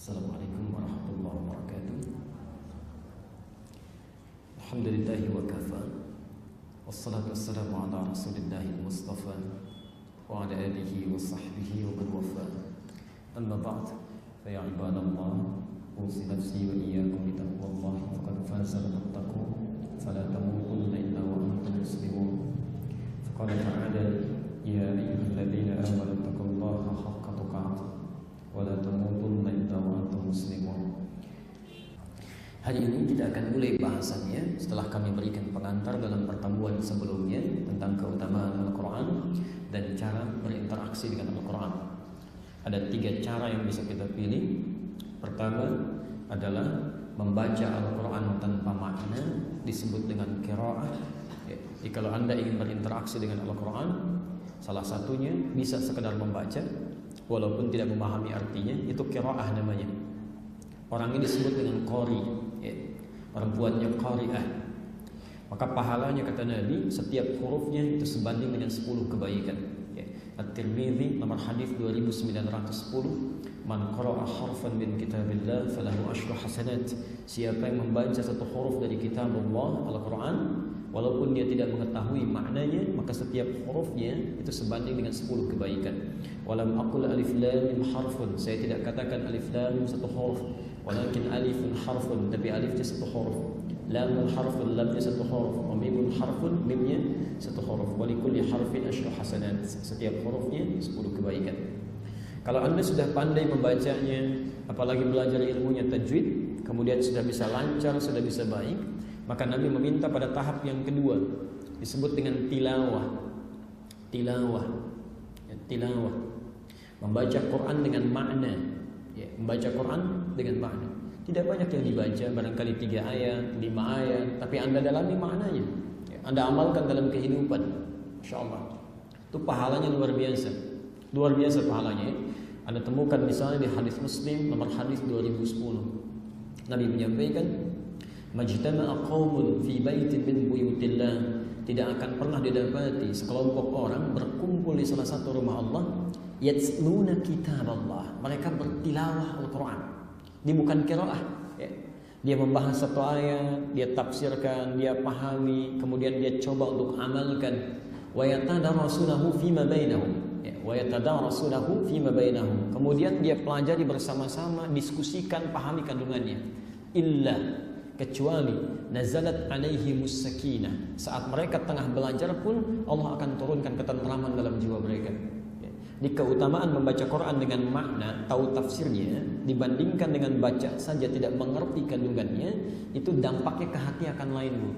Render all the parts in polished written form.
Assalamualaikum warahmatullahi wabarakatuh. Alhamdulillahi wa kafa. Wassalatu wassalamu ala rasulillahi mustafa wa ala alihi wa sahbihi wa man wafa. Amma ba'd, fa ya ibadallah, usi nafsi wa iyyakum bi taqwallahi faqad faza man taqwa fala tamutunna illa wa antum muslimun. Faqala ta'ala ya ayyuhalladzina amanu taqullaha haqqa tuqatih wala tamutunna illa wa antum muslimun. Hari ini kita akan mulai bahasannya setelah kami berikan pengantar dalam pertemuan sebelumnya tentang keutamaan Al-Quran dan cara berinteraksi dengan Al-Quran. Ada 3 cara yang bisa kita pilih. Pertama adalah membaca Al-Quran tanpa makna, disebut dengan qiraah. Jadi kalau Anda ingin berinteraksi dengan Al-Quran, salah satunya bisa sekedar membaca walaupun tidak memahami artinya, itu qiraah namanya. Orang ini disebut dengan qari, perempuannya qari'ah. Maka pahalanya kata Nabi, setiap hurufnya itu sebanding dengan 10 kebaikan. At-Tirmidzi nomor hadis 2910, man qara'a harfan min kitabillah falahu asyru hasanat. Siapa yang membaca satu huruf dari kitabullah Al-Quran, walaupun dia tidak mengetahui maknanya, maka setiap hurufnya itu sebanding dengan 10 kebaikan. Walam aqul alif lam mim harfun, saya tidak katakan alif lam mim satu huruf, walakin alifun harfun, tapi alifnya satu huruf, lamun harfun, lamnya satu huruf, wa mimun harfun, mimnya satu huruf. Wa likulli harfin asyru hasanat, setiap hurufnya 10 kebaikan. Kalau Anda sudah pandai membacanya, apalagi belajar ilmunya tajwid, kemudian sudah bisa lancar, sudah bisa baik, maka Nabi meminta pada tahap yang kedua, disebut dengan tilawah. Tilawah. Membaca Quran dengan makna. Membaca Quran dengan makna. Tidak banyak yang dibaca, barangkali 3 ayat, 5 ayat, tapi Anda dalami maknanya. Anda amalkan dalam kehidupan. Insyaallah. Itu pahalanya luar biasa. Luar biasa pahalanya. Anda temukan misalnya di hadis Muslim nomor hadis 2010. Nabi menyampaikan, majtama'a qaumun fi baitin min buyutillah, tidak akan pernah didapati sekelompok orang berkumpul di salah satu rumah Allah, yatluna kitaballah, mereka bertilawah Al-Quran. Ini bukan qiraah, Dia membahas satu ayat, dia tafsirkan, dia pahami, kemudian dia coba untuk amalkan. Wa yatadarasunahu fima bainahum. Kemudian dia pelajari bersama-sama, diskusikan, pahami kandungannya. Illa, kecuali nazalat alaihimus sakinah, saat mereka tengah belajar pun Allah akan turunkan ketentraman dalam jiwa mereka. Di keutamaan membaca Quran dengan makna, tahu tafsirnya, dibandingkan dengan baca saja tidak mengerti kandungannya, itu dampaknya ke hati akan lain, Bu.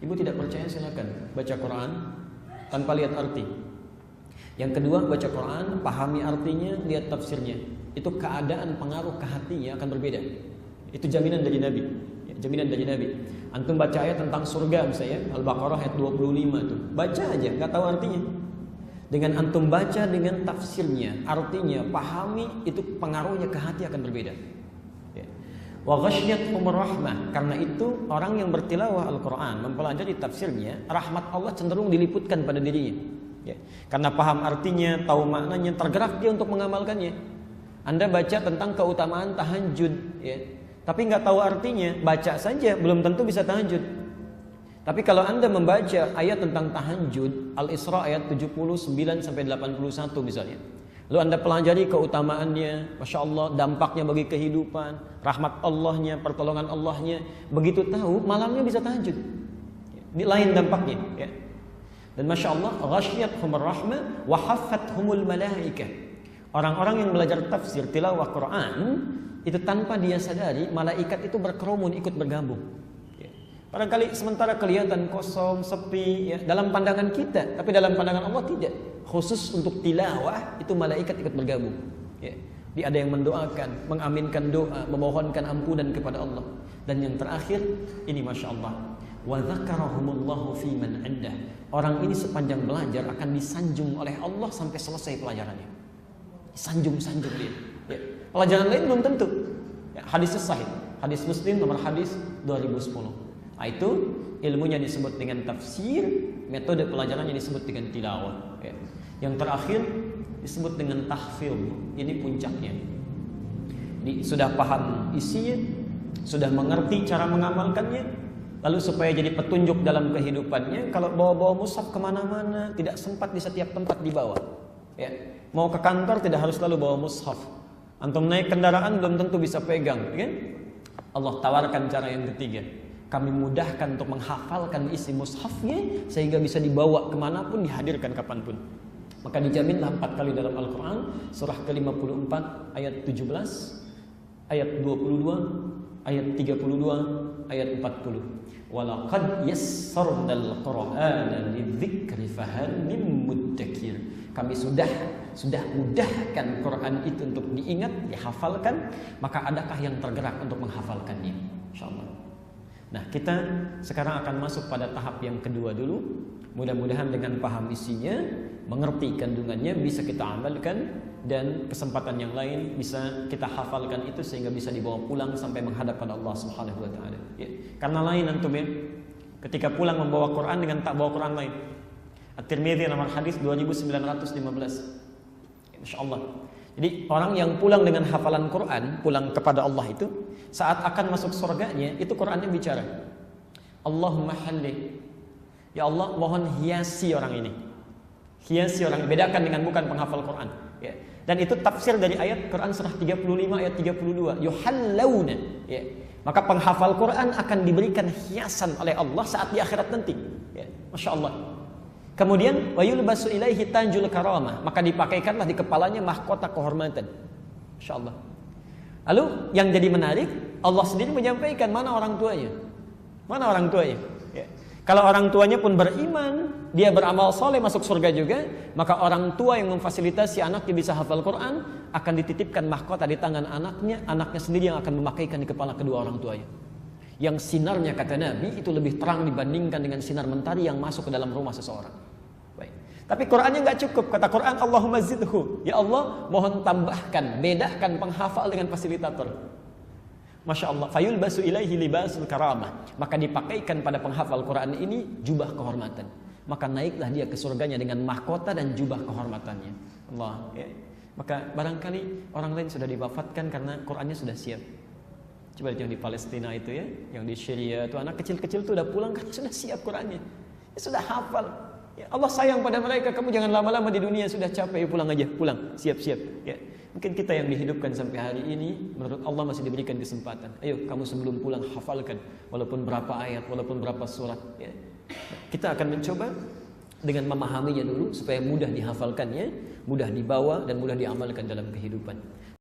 Ibu tidak percaya, silakan baca Quran tanpa lihat arti. Yang kedua, baca Quran, pahami artinya, lihat tafsirnya. Itu keadaan pengaruh ke hatinya akan berbeda. Itu jaminan dari Nabi. Jaminan dari Nabi. Antum baca ayat tentang surga misalnya, Al-Baqarah ayat 25 itu. Baca aja, nggak tahu artinya. Dengan antum baca dengan tafsirnya, artinya, pahami, itu pengaruhnya ke hati akan berbeda. Wa ghasyiyatuhumur rahmah, karena itu orang yang bertilawah Al-Quran, mempelajari tafsirnya, rahmat Allah cenderung diliputkan pada dirinya. Karena paham artinya, tahu maknanya, tergerak dia untuk mengamalkannya. Anda baca tentang keutamaan tahajud, tapi nggak tahu artinya, baca saja belum tentu bisa tahajud. Tapi kalau Anda membaca ayat tentang tahajud, Al-Isra ayat 79 sampai 81 misalnya, lalu Anda pelajari keutamaannya, Masya Allah, dampaknya bagi kehidupan, rahmat Allahnya, pertolongan Allahnya, begitu tahu, malamnya bisa tahajud. Ini lain dampaknya. Dan Masya Allah, ghasyiyatuhumur rahmah wa haffathumul malaikah. Orang-orang yang belajar tafsir tilawah Quran, itu tanpa dia sadari, malaikat itu berkerumun ikut bergabung. Barangkali sementara kelihatan kosong, sepi, dalam pandangan kita, tapi dalam pandangan Allah tidak. Khusus untuk tilawah, itu malaikat ikut bergabung. Dia ada yang mendoakan, mengaminkan doa, memohonkan ampunan kepada Allah. Dan yang terakhir, ini Masya Allah, wa dzakarahumullahu fi man 'indah. Orang ini sepanjang belajar akan disanjung oleh Allah sampai selesai pelajarannya. Sanjung-sanjung dia. Pelajaran lain belum tentu. Hadisnya sahih. Hadis Muslim nomor hadis 2010. Itu ilmunya disebut dengan tafsir, metode pelajarannya disebut dengan tilawah. Yang terakhir disebut dengan tahfidz. Ini puncaknya. sudah paham isinya, sudah mengerti cara mengamalkannya, lalu supaya jadi petunjuk dalam kehidupannya. Kalau bawa-bawa mushaf kemana-mana, tidak sempat di setiap tempat dibawa. Ya, mau ke kantor tidak harus selalu bawa mushaf. Antum naik kendaraan belum tentu bisa pegang, kan? Allah tawarkan cara yang ketiga. Kami mudahkan untuk menghafalkan isi mushafnya sehingga bisa dibawa kemanapun, dihadirkan kapanpun. Maka dijaminlah 4 kali dalam Al-Quran, surah ke-54 ayat 17, ayat 22, ayat 32, ayat 40. Walaqad yassarnal Qur'ana lidzikri fahal mim muddakir. Kami sudah mudahkan Quran itu untuk diingat, dihafalkan, maka adakah yang tergerak untuk menghafalkannya? Insyaallah. Nah, kita sekarang akan masuk pada tahap yang kedua dulu. Mudah-mudahan dengan paham isinya, mengerti kandungannya, bisa kita amalkan, dan kesempatan yang lain bisa kita hafalkan itu sehingga bisa dibawa pulang sampai menghadap pada Allah Subhanahu wa taala. Ya. Karena lain antum ya, ketika pulang membawa Quran dengan tak bawa Quran lain. At-Tirmidzi nomor hadis 2915. Masyaallah. Jadi orang yang pulang dengan hafalan Quran, pulang kepada Allah itu, saat akan masuk surganya, itu Qurannya bicara. Allahumma halli. Ya Allah, mohon hiasi orang ini. Hiasi orang, bedakan dengan bukan penghafal Quran. Ya. Dan itu tafsir dari ayat Quran surah 35 ayat 32. Yuhallawna. Ya. Maka penghafal Quran akan diberikan hiasan oleh Allah saat di akhirat nanti. Ya. Masya Allah. Kemudian wa yulbasu ilaihi tanjul karamah, maka dipakaikanlah di kepalanya mahkota kehormatan. Insyaallah. Lalu yang jadi menarik, Allah sendiri menyampaikan mana orang tuanya. Mana orang tuanya? Ya. Kalau orang tuanya pun beriman, dia beramal soleh masuk surga juga, maka orang tua yang memfasilitasi anaknya bisa hafal Quran akan dititipkan mahkota di tangan anaknya, anaknya sendiri yang akan memakaikan di kepala kedua orang tuanya. Yang sinarnya kata Nabi itu lebih terang dibandingkan dengan sinar mentari yang masuk ke dalam rumah seseorang. Baik. Tapi Qurannya nggak cukup. Kata Quran, Allahumma zidhu. Ya Allah, mohon tambahkan, bedakan penghafal dengan fasilitator. Masya Allah. Fayulbasu ilaihi libasul karamah. Maka dipakaikan pada penghafal Quran ini jubah kehormatan. Maka naiklah dia ke surganya dengan mahkota dan jubah kehormatannya. Allah. Ya. Maka barangkali orang lain sudah diwafatkan karena Qurannya sudah siap. Coba yang di Palestina itu ya, yang di Syria itu anak kecil-kecil itu udah pulang kan sudah siap Qurannya, ya, sudah hafal. Ya, Allah sayang pada mereka, kamu jangan lama-lama di dunia, sudah capek, pulang aja, pulang, siap-siap. Ya, mungkin kita yang dihidupkan sampai hari ini, menurut Allah masih diberikan kesempatan. Ayo, kamu sebelum pulang hafalkan, walaupun berapa ayat, walaupun berapa surat. Ya. Kita akan mencoba dengan memahaminya dulu supaya mudah dihafalkannya, mudah dibawa dan mudah diamalkan dalam kehidupan.